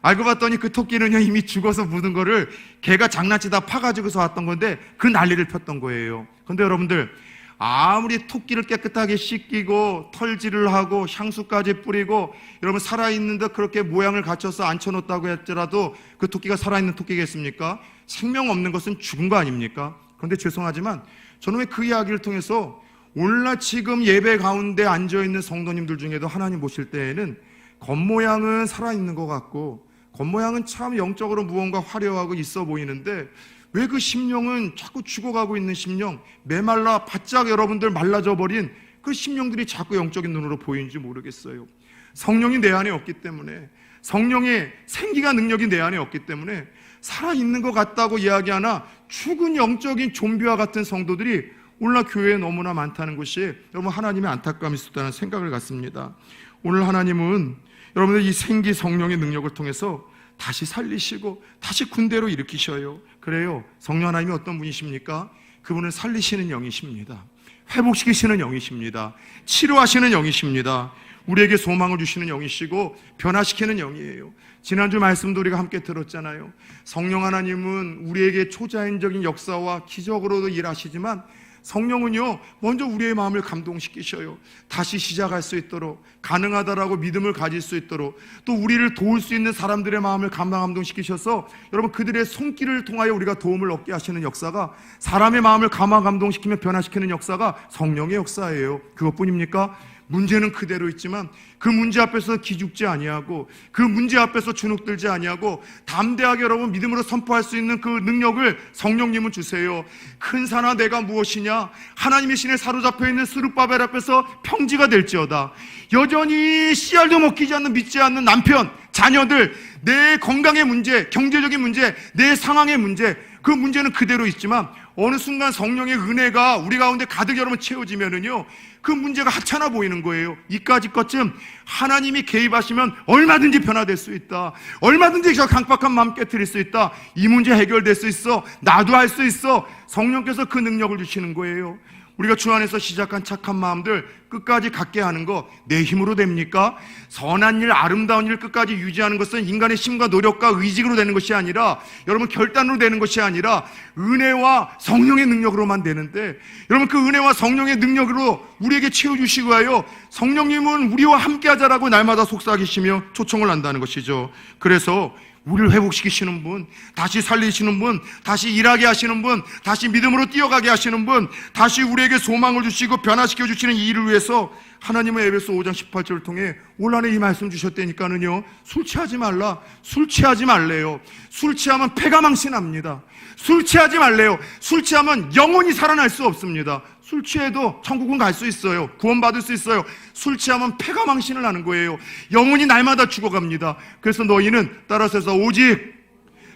알고 봤더니 그 토끼는 이미 죽어서 묻은 거를 개가 장난치다 파가지고서 왔던 건데 그 난리를 폈던 거예요. 근데 여러분들 아무리 토끼를 깨끗하게 씻기고 털질을 하고 향수까지 뿌리고 여러분 살아있는데 그렇게 모양을 갖춰서 앉혀놓았다고 할지라도 그 토끼가 살아있는 토끼겠습니까? 생명 없는 것은 죽은 거 아닙니까? 그런데 죄송하지만 저는 왜 그 이야기를 통해서 오늘날 지금 예배 가운데 앉아있는 성도님들 중에도 하나님 보실 때에는 겉모양은 살아있는 것 같고 겉모양은 참 영적으로 무언가 화려하고 있어 보이는데 왜 그 심령은 자꾸 죽어가고 있는 심령, 메말라 바짝 여러분들 말라져 버린 그 심령들이 자꾸 영적인 눈으로 보이는지 모르겠어요. 성령이 내 안에 없기 때문에, 성령의 생기가 능력이 내 안에 없기 때문에 살아있는 것 같다고 이야기하나 죽은 영적인 좀비와 같은 성도들이 오늘날 교회에 너무나 많다는 것이 여러분 하나님의 안타까움이 있었다는 생각을 갖습니다. 오늘 하나님은 여러분들 이 생기 성령의 능력을 통해서 다시 살리시고 다시 군대로 일으키셔요. 그래요. 성령 하나님이 어떤 분이십니까? 그분은 살리시는 영이십니다. 회복시키시는 영이십니다. 치료하시는 영이십니다. 우리에게 소망을 주시는 영이시고 변화시키는 영이에요. 지난주 말씀도 우리가 함께 들었잖아요. 성령 하나님은 우리에게 초자연적인 역사와 기적으로도 일하시지만 성령은요, 먼저 우리의 마음을 감동시키셔요. 다시 시작할 수 있도록, 가능하다라고 믿음을 가질 수 있도록, 또 우리를 도울 수 있는 사람들의 마음을 감동시키셔서 여러분 그들의 손길을 통하여 우리가 도움을 얻게 하시는 역사가, 사람의 마음을 감동시키며 변화시키는 역사가 성령의 역사예요. 그것뿐입니까? 문제는 그대로 있지만 그 문제 앞에서 기죽지 아니하고 그 문제 앞에서 주눅들지 아니하고 담대하게 여러분 믿음으로 선포할 수 있는 그 능력을 성령님은 주세요. 큰 산아 내가 무엇이냐? 하나님의 신에 사로잡혀 있는 스룹바벨 앞에서 평지가 될지어다. 여전히 씨알도 먹히지 않는, 믿지 않는 남편, 자녀들, 내 건강의 문제, 경제적인 문제, 내 상황의 문제, 그 문제는 그대로 있지만 어느 순간 성령의 은혜가 우리 가운데 가득 여러분 채워지면은요, 그 문제가 하찮아 보이는 거예요. 이까짓 것쯤 하나님이 개입하시면 얼마든지 변화될 수 있다. 얼마든지 저 강박한 마음 깨트릴 수 있다. 이 문제 해결될 수 있어. 나도 할 수 있어. 성령께서 그 능력을 주시는 거예요. 우리가 주 안에서 시작한 착한 마음들 끝까지 갖게 하는 거 내 힘으로 됩니까? 선한 일, 아름다운 일 끝까지 유지하는 것은 인간의 힘과 노력과 의지로 되는 것이 아니라, 여러분 결단으로 되는 것이 아니라 은혜와 성령의 능력으로만 되는데, 여러분 그 은혜와 성령의 능력으로 우리에게 채워주시고 하여 성령님은 우리와 함께하자라고 날마다 속삭이시며 초청을 한다는 것이죠. 그래서 우리를 회복시키시는 분, 다시 살리시는 분, 다시 일하게 하시는 분, 다시 믿음으로 뛰어가게 하시는 분, 다시 우리에게 소망을 주시고 변화시켜 주시는 이 일을 위해서 하나님은 에베소 5장 18절을 통해 올 한해 이 말씀 주셨다니까는요, 술 취하지 말라. 술 취하지 말래요. 술 취하면 패가 망신합니다. 술 취하지 말래요. 술 취하면 영원히 살아날 수 없습니다. 술 취해도 천국은 갈 수 있어요. 구원받을 수 있어요. 술 취하면 패가 망신을 하는 거예요. 영혼이 날마다 죽어갑니다. 그래서 너희는 따라서 해서 오직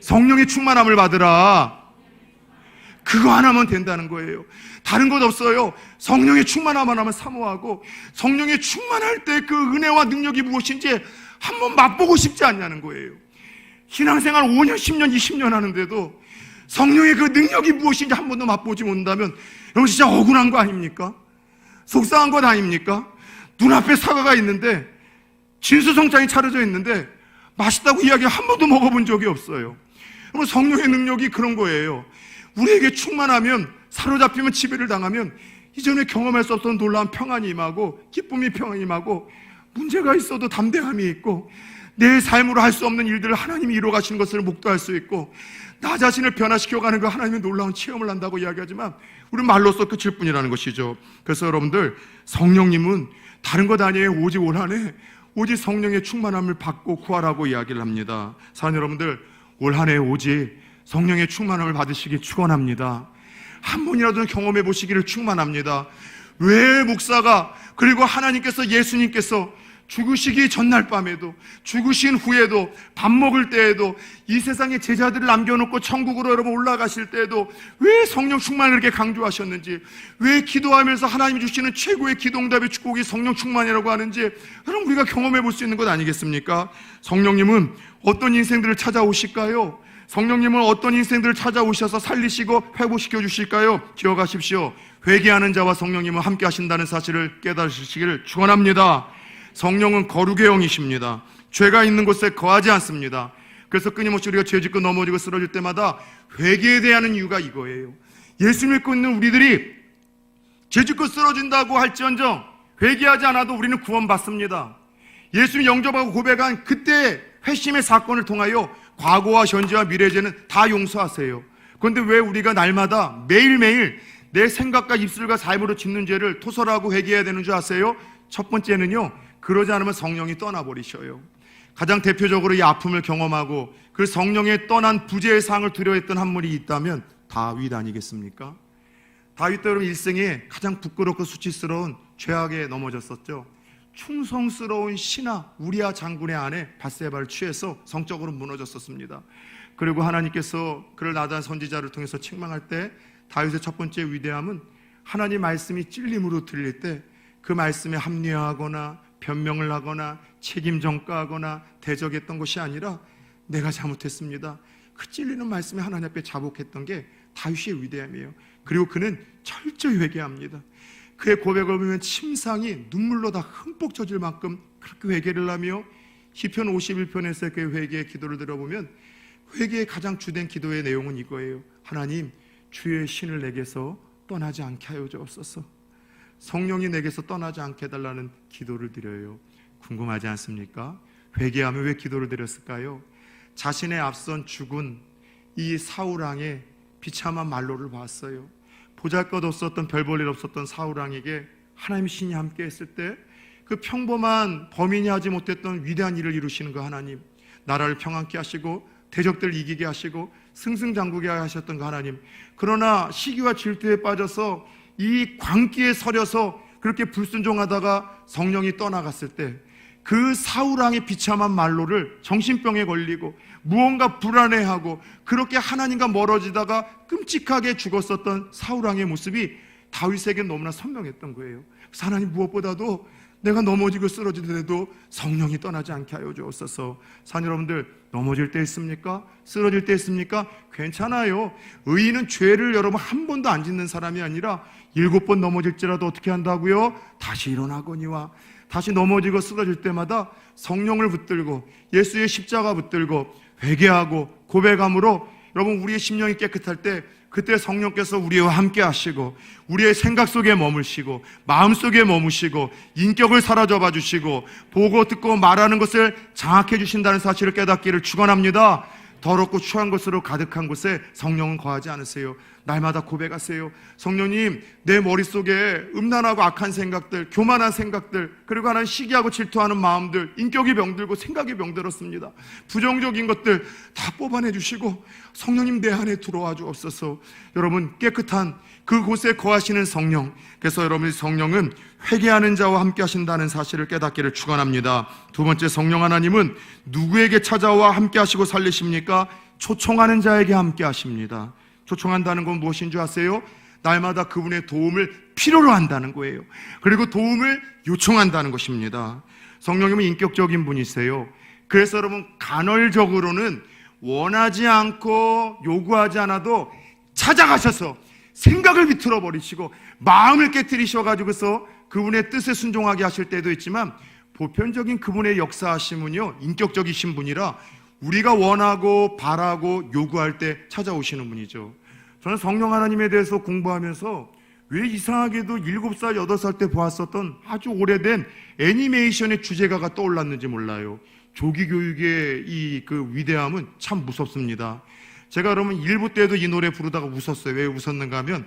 성령의 충만함을 받으라. 그거 하나면 된다는 거예요. 다른 것 없어요. 성령의 충만함 하나만 사모하고 성령의 충만할 때 그 은혜와 능력이 무엇인지 한번 맛보고 싶지 않냐는 거예요. 신앙생활 5년, 10년, 20년 하는데도 성령의 그 능력이 무엇인지 한 번도 맛보지 못한다면 여러분 진짜 억울한 거 아닙니까? 속상한 것 아닙니까? 눈앞에 사과가 있는데, 진수성찬이 차려져 있는데 맛있다고 이야기 한 번도 먹어본 적이 없어요. 여러분 성령의 능력이 그런 거예요. 우리에게 충만하면, 사로잡히면, 지배를 당하면 이전에 경험할 수 없던 놀라운 평안이 임하고 기쁨이 평안이 임하고, 문제가 있어도 담대함이 있고 내 삶으로 할 수 없는 일들을 하나님이 이루어 가시는 것을 목도할 수 있고, 나 자신을 변화시켜가는 그 하나님의 놀라운 체험을 한다고 이야기하지만 우리는 말로써 끝일 뿐이라는 것이죠. 그래서 여러분들, 성령님은 다른 것 아니에요. 오직 올 한해 오직 성령의 충만함을 받고 구하라고 이야기를 합니다. 사랑하는 여러분들, 올 한해 오직 성령의 충만함을 받으시기 축원합니다. 한 번이라도 경험해 보시기를 축원합니다. 왜 목사가, 그리고 하나님께서, 예수님께서 죽으시기 전날 밤에도, 죽으신 후에도, 밥 먹을 때에도, 이 세상에 제자들을 남겨놓고 천국으로 여러분 올라가실 때에도 왜 성령 충만을 그렇게 강조하셨는지, 왜 기도하면서 하나님이 주시는 최고의 기도응답의 축복이 성령 충만이라고 하는지 여러분 우리가 경험해 볼 수 있는 것 아니겠습니까? 성령님은 어떤 인생들을 찾아오실까요? 성령님은 어떤 인생들을 찾아오셔서 살리시고 회복시켜 주실까요? 기억하십시오. 회개하는 자와 성령님은 함께 하신다는 사실을 깨달으시기를 축원합니다. 성령은 거룩의 영이십니다. 죄가 있는 곳에 거하지 않습니다. 그래서 끊임없이 우리가 죄짓고 넘어지고 쓰러질 때마다 회개에 대한 이유가 이거예요. 예수 믿고 있는 우리들이 죄짓고 쓰러진다고 할지언정 회개하지 않아도 우리는 구원받습니다. 예수님 영접하고 고백한 그때 회심의 사건을 통하여 과거와 현재와 미래의 죄는 다 용서하세요. 그런데 왜 우리가 날마다 매일매일 내 생각과 입술과 삶으로 짓는 죄를 토설하고 회개해야 되는 줄 아세요? 첫 번째는요, 그러지 않으면 성령이 떠나버리셔요. 가장 대표적으로 이 아픔을 경험하고 그 성령의 떠난 부재의 상을 두려워했던 한 분이 있다면 다윗 아니겠습니까? 다윗도 여러분 일생에 가장 부끄럽고 수치스러운 죄악에 넘어졌었죠. 충성스러운 신하 우리아 장군의 아내 밧세바를 취해서 성적으로 무너졌었습니다. 그리고 하나님께서 그를 나단 선지자를 통해서 책망할 때 다윗의 첫 번째 위대함은 하나님 말씀이 찔림으로 들릴 때 그 말씀에 합리화하거나 변명을 하거나 책임 전가하거나 대적했던 것이 아니라 내가 잘못했습니다, 그 찔리는 말씀에 하나님 앞에 자복했던 게 다윗의 위대함이에요. 그리고 그는 철저히 회개합니다. 그의 고백을 보면 침상이 눈물로 다 흠뻑 젖을 만큼 그렇게 회개를 하며 시편 51편에서 그 회개의 기도를 들어보면 회개의 가장 주된 기도의 내용은 이거예요. 하나님, 주의 신을 내게서 떠나지 않게 하여 주옵소서. 성령이 내게서 떠나지 않게 해달라는 기도를 드려요. 궁금하지 않습니까? 회개하며 왜 기도를 드렸을까요? 자신의 앞선 죽은 이 사울왕의 비참한 말로를 봤어요. 보잘것없었던, 별 볼 일 없었던 사울왕에게 하나님의 신이 함께 했을 때 그 평범한 범인이 하지 못했던 위대한 일을 이루시는 그 하나님, 나라를 평안케 하시고 대적들을 이기게 하시고 승승장구게 하셨던 그 하나님, 그러나 시기와 질투에 빠져서 이 광기에 서려서 그렇게 불순종하다가 성령이 떠나갔을 때 그 사울왕의 비참한 말로를 정신병에 걸리고 무언가 불안해하고 그렇게 하나님과 멀어지다가 끔찍하게 죽었었던 사울왕의 모습이 다윗에게 너무나 선명했던 거예요. 그래서 하나님, 무엇보다도 내가 넘어지고 쓰러지더라도 성령이 떠나지 않게 하여 주옵소서. 산 여러분들, 넘어질 때 있습니까? 쓰러질 때 있습니까? 괜찮아요. 의인은 죄를 여러분 한 번도 안 짓는 사람이 아니라 7번 넘어질지라도 어떻게 한다고요? 다시 일어나거니와. 다시 넘어지고 쓰러질 때마다 성령을 붙들고 예수의 십자가 붙들고 회개하고 고백함으로 여러분 우리의 심령이 깨끗할 때 그때 성령께서 우리와 함께 하시고 우리의 생각 속에 머무시고 마음 속에 머무시고 인격을 사로잡아 주시고 보고 듣고 말하는 것을 장악해 주신다는 사실을 깨닫기를 축원합니다. 더럽고 추한 것으로 가득한 곳에 성령은 거하지 않으세요. 날마다 고백하세요. 성령님, 내 머릿속에 음란하고 악한 생각들, 교만한 생각들, 그리고 하나님 시기하고 질투하는 마음들, 인격이 병들고 생각이 병들었습니다. 부정적인 것들 다 뽑아내 주시고 성령님 내 안에 들어와 주옵소서. 여러분, 깨끗한 그곳에 거하시는 성령, 그래서 여러분의 성령은 회개하는 자와 함께 하신다는 사실을 깨닫기를 축원합니다. 두 번째, 성령 하나님은 누구에게 찾아와 함께 하시고 살리십니까? 초청하는 자에게 함께 하십니다. 초청한다는 건 무엇인 줄 아세요? 날마다 그분의 도움을 필요로 한다는 거예요. 그리고 도움을 요청한다는 것입니다. 성령님은 인격적인 분이세요. 그래서 여러분, 간헐적으로는 원하지 않고 요구하지 않아도 찾아가셔서 생각을 비틀어 버리시고 마음을 깨트리셔가지고서 그분의 뜻에 순종하게 하실 때도 있지만, 보편적인 그분의 역사하심은요, 인격적이신 분이라 우리가 원하고 바라고 요구할 때 찾아오시는 분이죠. 저는 성령 하나님에 대해서 공부하면서 왜 이상하게도 7살, 8살 때 보았었던 아주 오래된 애니메이션의 주제가가 떠올랐는지 몰라요. 조기교육의 이 그 위대함은 참 무섭습니다. 제가 여러분 1부 때도 이 노래 부르다가 웃었어요. 왜 웃었는가 하면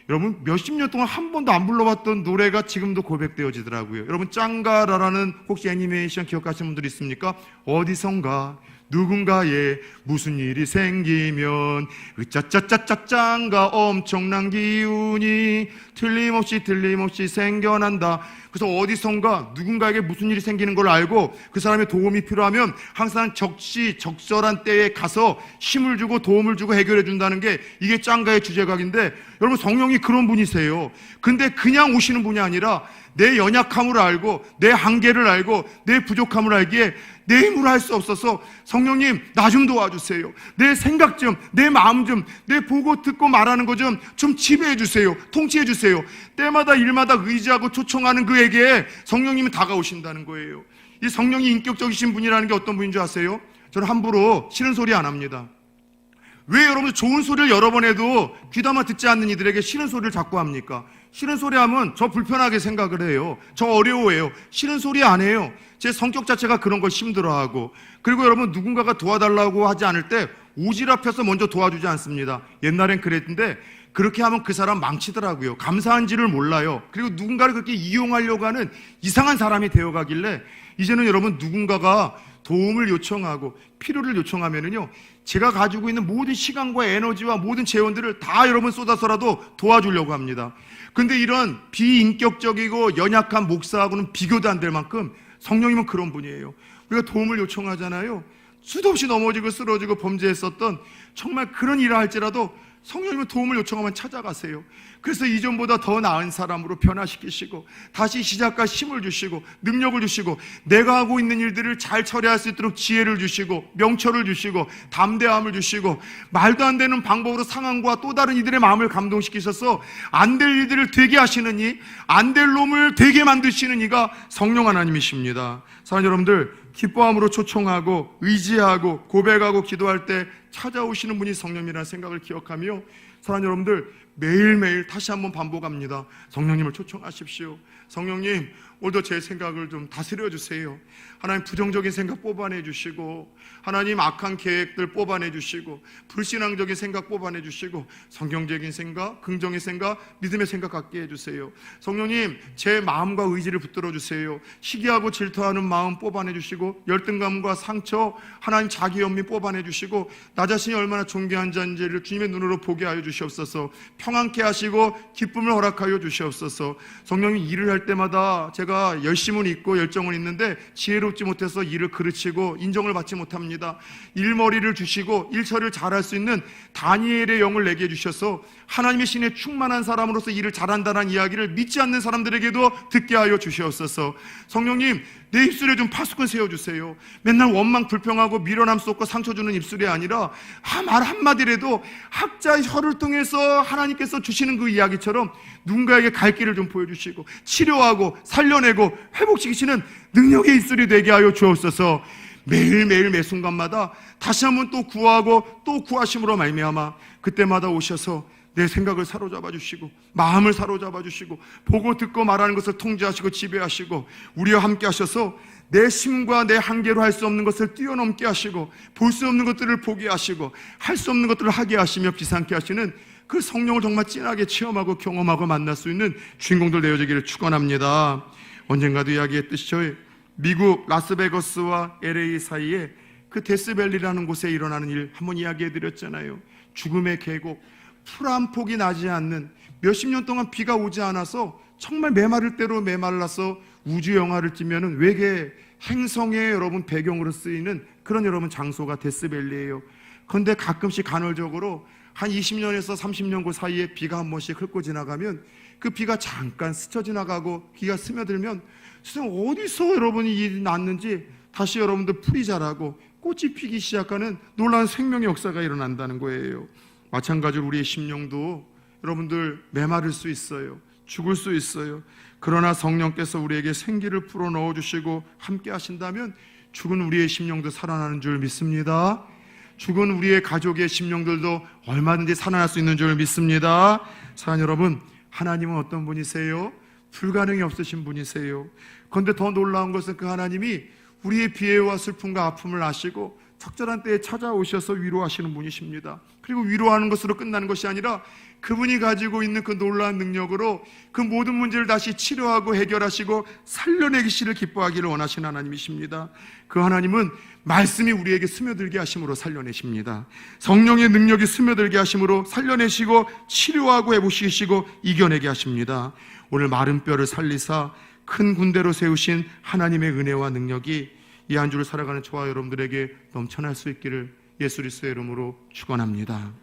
여러분 몇십 년 동안 한 번도 안 불러봤던 노래가 지금도 고백되어지더라고요. 여러분, 짱가라라는 혹시 애니메이션 기억하시는 분들 있습니까? 어디선가 누군가에 무슨 일이 생기면 으짜짜짜짜 짱가 엄청난 기운이 틀림없이 생겨난다. 그래서 어디선가 누군가에게 무슨 일이 생기는 걸 알고 그 사람의 도움이 필요하면 항상 적절한 때에 가서 힘을 주고 도움을 주고 해결해 준다는 게 이게 짱가의 주제각인데, 여러분 성령이 그런 분이세요. 근데 그냥 오시는 분이 아니라 내 연약함을 알고 내 한계를 알고 내 부족함을 알기에 내 힘으로 할 수 없어서 성령님 나 좀 도와주세요. 내 생각 좀, 내 마음 좀, 내 보고 듣고 말하는 거 좀 지배해 주세요. 통치해 주세요. 때마다 일마다 의지하고 초청하는 그에게 성령님이 다가오신다는 거예요. 이 성령이 인격적이신 분이라는 게 어떤 분인 줄 아세요? 저는 함부로 싫은 소리 안 합니다. 왜 여러분 좋은 소리를 여러 번 해도 귀담아 듣지 않는 이들에게 싫은 소리를 자꾸 합니까? 싫은 소리 하면 저 불편하게 생각을 해요. 저 어려워해요. 싫은 소리 안 해요. 제 성격 자체가 그런 걸 힘들어하고, 그리고 여러분 누군가가 도와달라고 하지 않을 때 오지랖해서 먼저 도와주지 않습니다. 옛날엔 그랬는데 그렇게 하면 그 사람 망치더라고요. 감사한지를 몰라요. 그리고 누군가를 그렇게 이용하려고 하는 이상한 사람이 되어가길래 이제는 여러분 누군가가 도움을 요청하고 필요를 요청하면은요, 제가 가지고 있는 모든 시간과 에너지와 모든 재원들을 다 여러분 쏟아서라도 도와주려고 합니다. 근데 이런 비인격적이고 연약한 목사하고는 비교도 안 될 만큼 성령님은 그런 분이에요. 우리가 도움을 요청하잖아요. 수도 없이 넘어지고 쓰러지고 범죄했었던 정말 그런 일을 할지라도 성령님은 도움을 요청하면 찾아가세요. 그래서 이전보다 더 나은 사람으로 변화시키시고 다시 시작과 힘을 주시고 능력을 주시고 내가 하고 있는 일들을 잘 처리할 수 있도록 지혜를 주시고 명철을 주시고 담대함을 주시고 말도 안 되는 방법으로 상황과 또 다른 이들의 마음을 감동시키셔서 안 될 일들을 되게 하시는 이, 안 될 놈을 되게 만드시는 이가 성령 하나님이십니다. 사랑하는 여러분들, 기뻐함으로 초청하고 의지하고 고백하고 기도할 때 찾아오시는 분이 성령님이라는 생각을 기억하며, 사랑하는 여러분들, 매일매일 다시 한번 반복합니다. 성령님을 초청하십시오. 성령님, 오늘도 제 생각을 좀 다스려 주세요. 하나님, 부정적인 생각 뽑아내 주시고, 하나님 악한 계획들 뽑아내 주시고, 불신앙적인 생각 뽑아내 주시고, 성경적인 생각, 긍정의 생각, 믿음의 생각 갖게 해주세요. 성령님, 제 마음과 의지를 붙들어 주세요. 시기하고 질투하는 마음 뽑아내 주시고, 열등감과 상처, 하나님 자기 연민 뽑아내 주시고, 나 자신이 얼마나 존귀한 자인지를 주님의 눈으로 보게 하여 주시옵소서. 평안케 하시고 기쁨을 허락하여 주시옵소서. 성령님, 일을 할 때마다 제가 열심은 있고 열정은 있는데 지혜롭지 못해서 일을 그르치고 인정을 받지 못합니다. 일머리를 주시고 일처리를 잘할 수 있는 다니엘의 영을 내게 주셔서 하나님의 신에 충만한 사람으로서 일을 잘한다는 이야기를 믿지 않는 사람들에게도 듣게 하여 주시옵소서. 성령님, 내 입술에 좀 파수꾼 세워주세요. 맨날 원망 불평하고 미련함 쏟고 상처 주는 입술이 아니라 말 한마디라도 학자의 혀를 통해서 하나님께서 주시는 그 이야기처럼 누군가에게 갈 길을 좀 보여주시고 치료하고 살려내고 회복시키시는 능력의 입술이 되게 하여 주옵소서. 매일매일 매 순간마다 다시 한번 또 구하고 또 구하심으로 말미암아 그때마다 오셔서 내 생각을 사로잡아 주시고 마음을 사로잡아 주시고 보고 듣고 말하는 것을 통제하시고 지배하시고 우리와 함께 하셔서 내 심과 내 한계로 할 수 없는 것을 뛰어넘게 하시고 볼 수 없는 것들을 보게 하시고 할 수 없는 것들을 하게 하시며 비상케 하시는 그 성령을 정말 진하게 체험하고 경험하고 만날 수 있는 주인공들 되어지기를 축원합니다. 언젠가도 이야기했듯이 미국 라스베거스와 LA 사이에 그 데스밸리라는 곳에 일어나는 일 한번 이야기해드렸잖아요. 죽음의 계곡, 풀 한 폭이 나지 않는, 몇십 년 동안 비가 오지 않아서 정말 메마를 대로 메말라서 우주 영화를 찍으면 외계 행성의 여러분 배경으로 쓰이는 그런 여러분 장소가 데스밸리예요. 그런데 가끔씩 간헐적으로 한 20년에서 30년 그 사이에 비가 한 번씩 훑고 지나가면 그 비가 잠깐 스쳐 지나가고 비가 스며들면 어디서 여러분이 일이 났는지 다시 여러분들 풀이 자라고 꽃이 피기 시작하는 놀라운 생명의 역사가 일어난다는 거예요. 마찬가지로 우리의 심령도 여러분들 메마를 수 있어요. 죽을 수 있어요. 그러나 성령께서 우리에게 생기를 불어 넣어주시고 함께 하신다면 죽은 우리의 심령도 살아나는 줄 믿습니다. 죽은 우리의 가족의 심령들도 얼마든지 살아날 수 있는 줄 믿습니다. 사랑하는 여러분, 하나님은 어떤 분이세요? 불가능이 없으신 분이세요. 그런데 더 놀라운 것은 그 하나님이 우리의 비애와 슬픔과 아픔을 아시고 적절한 때에 찾아오셔서 위로하시는 분이십니다. 그리고 위로하는 것으로 끝나는 것이 아니라 그분이 가지고 있는 그 놀라운 능력으로 그 모든 문제를 다시 치료하고 해결하시고 살려내기를 기뻐하기를 원하시는 하나님이십니다. 그 하나님은 말씀이 우리에게 스며들게 하심으로 살려내십니다. 성령의 능력이 스며들게 하심으로 살려내시고 치료하고 회복시키시고 이겨내게 하십니다. 오늘 마른 뼈를 살리사 큰 군대로 세우신 하나님의 은혜와 능력이 이 한 주를 살아가는 저와 여러분들에게 넘쳐날 수 있기를 예수 그리스도의 이름으로 축원합니다.